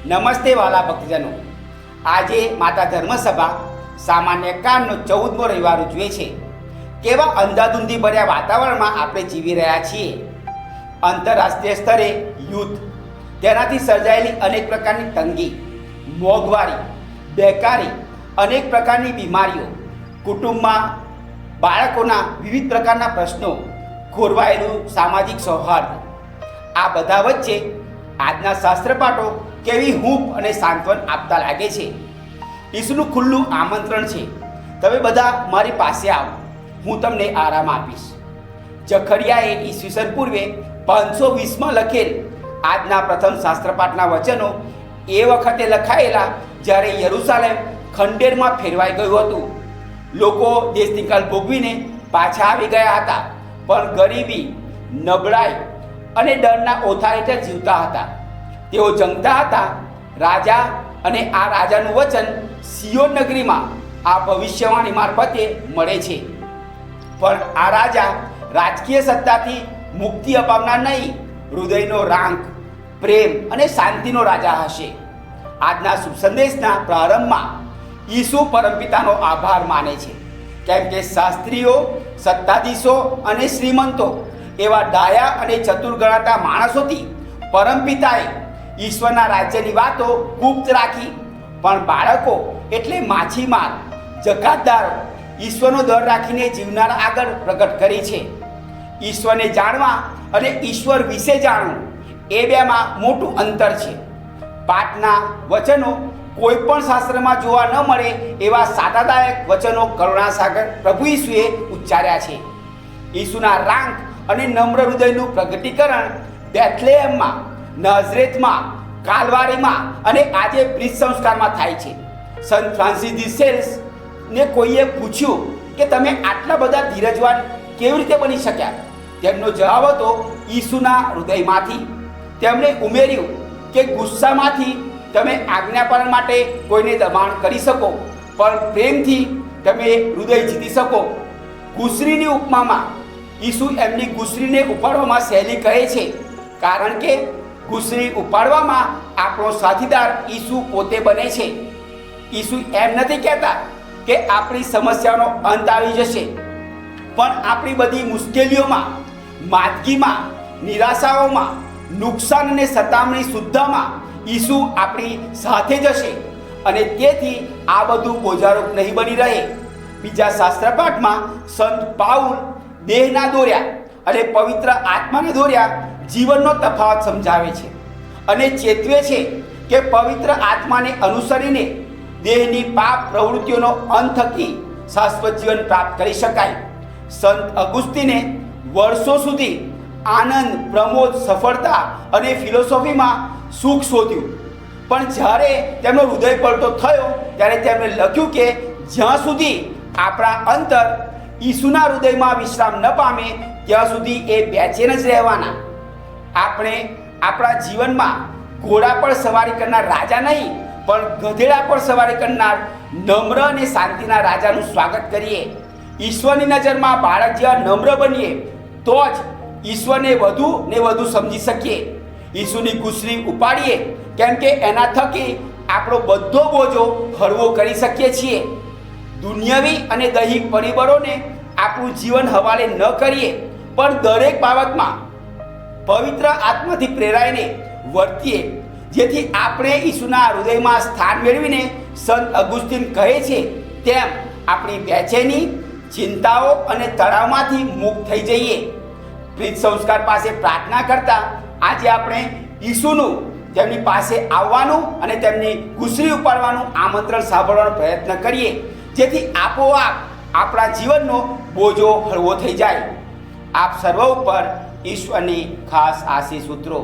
નમસ્તે વાલા ભક્તજનો, આજે માતા ધર્મસભા સામાન્ય કાળનો 14મો રવિવાર ઉજવે છે. કેવા અંધાધૂંધી ભર્યા વાતાવરણમાં આપણે જીવી રહ્યા છીએ. આંતરરાષ્ટ્રીય સ્તરે યુદ્ધ, તેનાથી સર્જાયેલી અનેક પ્રકારની તંગી, મોંઘવારી, બેકારી, અનેક પ્રકારની બીમારીઓ, કુટુંબમાં બાળકોના વિવિધ પ્રકારના પ્રશ્નો, ખોરવાયેલું સામાજિક સૌહાર્દ, આ બધા વચ્ચે આજના શાસ્ત્રપાઠો કેવી હૂંફ અને સાંત્વન આપતા લાગે છે. ઈસુનું ખુલ્લું આમંત્રણ છે, તમે બધા મારી પાસે આવો, હું તમને આરામ આપીશ. જખરિયાએ ઈસવીસન પૂર્વે 520માં લખેલ આજના પ્રથમ શાસ્ત્રપાઠના વચનો એ વખતે લખાયેલા જ્યારે યરુસાલેમ ખંડેરમાં ફેરવાઈ ગયું હતું. લોકો દેશનિકાલ ભોગવીને પાછા આવી ગયા હતા, પણ ગરીબી, નબળાઈ અને ડરના ઓથાર હેઠળ જીવતા હતા. તેઓ જંગતા હતા. રાજા અને આ રાજાનું વચન સિયોન નગરીમાં આ ભવિષ્યવાણી મારફતે મળે છે. પણ આ રાજા રાજકીય સત્તાથી મુક્તિ અપાવનાર નહીં, હૃદયનો રાંક, પ્રેમ અને શાંતિનો રાજા હશે. આજના શુભ સંદેશના પ્રારંભમાં ઈસુ પરમપિતાનો આભાર માને છે, કેમ કે શાસ્ત્રીઓ, સત્તાધીશો અને શ્રીમંતો એવા ડાયા અને ચતુર ગણાતા માણસોથી પરમપિતાએ ઈશ્વરના રાજ્યની વાતો ગુપ્ત રાખી. પણ બાળકો એટલે માછીમાર, જકાતદારો ઈશ્વરનો દર રાખીને જીવનારા આગળ પ્રગટ કરી છે. ઈશ્વરને જાણવા અને ઈશ્વર વિશે જાણવું એ બેમાં મોટું અંતર છે. પાઠના વચનો કોઈ પણ શાસ્ત્રમાં જોવા ન મળે એવા સાદાદાયક વચનો કરુણાસાગર પ્રભુ ઈસુએ ઉચ્ચાર્યા છે. ઈસુના રાંક અને નમ્ર હૃદયનું પ્રગટીકરણ બેથલેહેમમાં, નાઝરેથમાં, કાલવારીમાં અને આજે બ્રિજ સંસ્કારમાં થાય છે. સંત ફ્રાન્સિસ દી સેલ્સ ને કોઈએ પૂછ્યું કે તમે આટલા બધા ધીરજવાન કેવી રીતે બની શક્યા? તેમનો જવાબ હતો ઈસુના હૃદયમાંથી. તેમણે ઉમેર્યું કે ગુસ્સામાંથી તમે આજ્ઞાપાલન માટે કોઈને દબાણ કરી શકો, પણ પ્રેમથી તમે હૃદય જીતી શકો. ગુસરીની ઉપમામાં ઈસુ એમની ગુસરીને ઉપાડવામાં સહેલી કહે છે, કારણ કે ગુસરી ઉપાડવામાં આપણો સાથીદાર ઈસુ પોતે બને છે. ઈસુ એમ નથી કહેતા કે આપણી સમસ્યાનો અંત આવી જશે, પણ આપણી બધી મુશ્કેલીઓમાં, માંદગીમાં, નિરાશાઓમાં, નુકસાન અને સતામણી સુદ્ધામાં ઈસુ આપણી સાથે જશે અને તેથી આ બધું બોજારૂપ નહીં બની રહે. બીજા શાસ્ત્રપાઠમાં સંત પાઉલ દેહના દોર્યા અને પવિત્ર આત્માને દોર્યા જીવનનો તફાવત સમજાવે છે અને ચેતવે છે કે પવિત્ર આત્માને અનુસરીને દેહની પાપ પ્રવૃત્તિઓનો અંત થકી શાશ્વત જીવન પ્રાપ્ત કરી શકાય. સંત અગુસ્તીને વર્ષો સુધી આનંદ, પ્રમોદ, સફળતા અને ફિલોસોફીમાં સુખ શોધ્યું, પણ જ્યારે તેમનો હૃદય પલટો થયો ત્યારે તેમણે લખ્યું કે જ્યાં સુધી આપણા અંતર ઈસુના હૃદયમાં વિશ્રામ ન પામે ત્યાં સુધી એ બેચેન જ રહેવાના. આપણે આપણા જીવનમાં ઘોડા પર સવારી કરનાર રાજા નહીં, પણ ગધેડા પર સવારી કરનાર નમ્ર અને શાંતિના રાજાનું સ્વાગત કરીએ. ઈશ્વરની નજરમાં બાળક જેવા નમ્ર બનીએ તો જ ઈશ્વરને વધુ ને વધુ સમજી શકીએ. ઈસુની ગુસરી ઉપાડીએ, કેમ કે એના થકી આપણો બધો બોજો હળવો કરી શકીએ છીએ. દુનિયાવી અને દૈહિક પરિબળોને આપણું જીવન હવાલે ન કરીએ, પણ દરેક બાબતમાં પવિત્ર આત્માથી પ્રેરાઈને વર્તીએ, જેથી આપણે ઈસુના હૃદયમાં સ્થાન મેળવીને સંત અગુસ્તીન કહે છે તેમ આપણી બેચેની, ચિંતાઓ અને તણાવમાંથી મુક્ત થઈ જઈએ. પ્રીત સંસ્કાર પાસે પ્રાર્થના કરતા આજે આપણે ઈસુનું તેમની પાસે આવવાનું અને તેમની ગુસરી ઉપાડવાનું આમંત્રણ સાંભળવાનો પ્રયત્ન કરીએ, જેથી આપોઆપ આપણા જીવનનો બોજો હળવો થઈ જાય. આપ સર્વ ઉપર ઈશ્વરની ખાસ આશીષ ઉતરો.